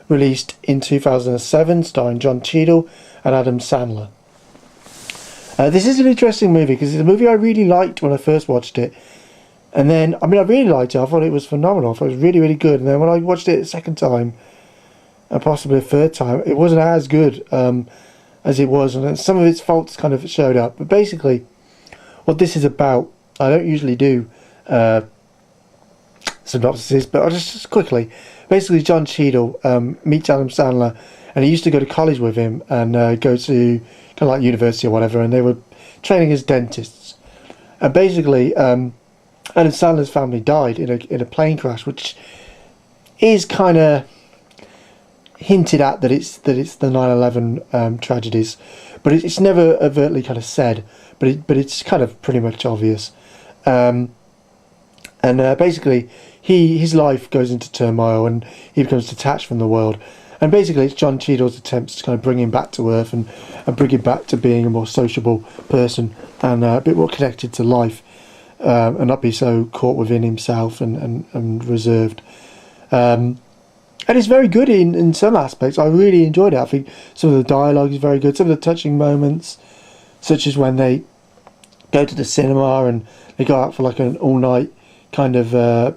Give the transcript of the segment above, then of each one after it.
released in 2007, starring John Cheadle and Adam Sandler. This is an interesting movie because it's a movie I really liked when I first watched it. And then, I really liked it. I thought it was phenomenal. I thought it was really, really good. And then when I watched it a second time, and possibly a third time, it wasn't as good as it was. And some of its faults kind of showed up. But basically, what this is about, I don't usually do synopsis, but I'll just quickly. Basically, John Cheadle meets Adam Sandler, and he used to go to college with him and go to kind of like university or whatever, and they were training as dentists. And basically, Adam Sandler's family died in a plane crash, which is kind of hinted at that it's the 9/11 tragedies, but it's never overtly kind of said, but it's kind of pretty much obvious. Basically, his life goes into turmoil and he becomes detached from the world. And basically, it's John Cheadle's attempts to kind of bring him back to earth and bring him back to being a more sociable person and a bit more connected to life, and not be so caught within himself and reserved. And it's very good in some aspects. I really enjoyed it. I think some of the dialogue is very good. Some of the touching moments, such as when they go to the cinema and they go out for like an all-night kind of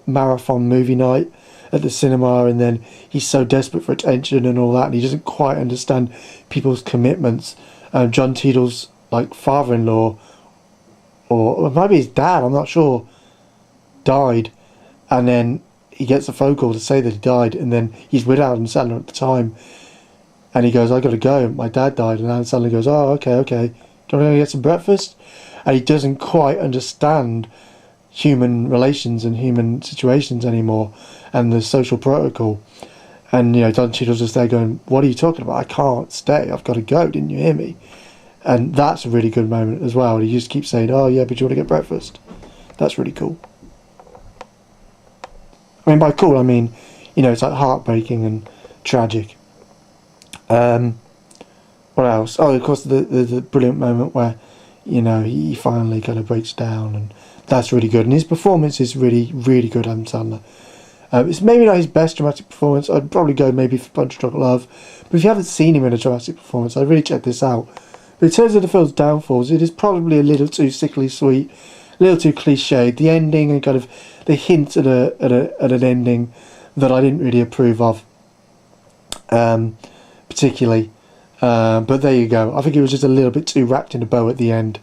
marathon movie night at the cinema, and then he's so desperate for attention and all that, and he doesn't quite understand people's commitments. John Cheadle's like father-in-law, or maybe his dad, I'm not sure, died, and then he gets a phone call to say that he died, and then he's with Adam Sandler at the time, and he goes, "I gotta go, my dad died," and Adam Sandler goes, "Oh, okay, do you want to go get some breakfast?" And he doesn't quite understand human relations and human situations anymore, and the social protocol. And John Cheadle's just there going, "What are you talking about? I can't stay. I've got to go. Didn't you hear me?" And that's a really good moment as well. He just keeps saying, "Oh yeah, but do you want to get breakfast?" That's really cool. By cool, I mean, it's like heartbreaking and tragic. What else? Oh, of course, the brilliant moment where, he finally kind of breaks down, and that's really good. And his performance is really, really good, Adam Sandler. It's maybe not his best dramatic performance. I'd probably go maybe for Punch Drunk Love. But if you haven't seen him in a dramatic performance, I'd really check this out. But in terms of the film's downfalls, it is probably a little too sickly sweet, a little too cliched. The ending and kind of the hint at an ending that I didn't really approve of, particularly. But there you go. I think it was just a little bit too wrapped in a bow at the end,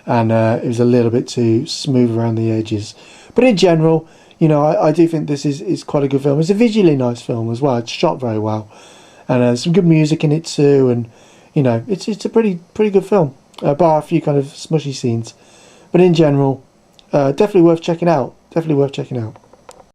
and it was a little bit too smooth around the edges. But in general, I do think this is quite a good film. It's a visually nice film as well. It's shot very well, and some good music in it too. And it's a pretty good film, bar a few kind of smushy scenes. But in general, definitely worth checking out. Definitely worth checking out.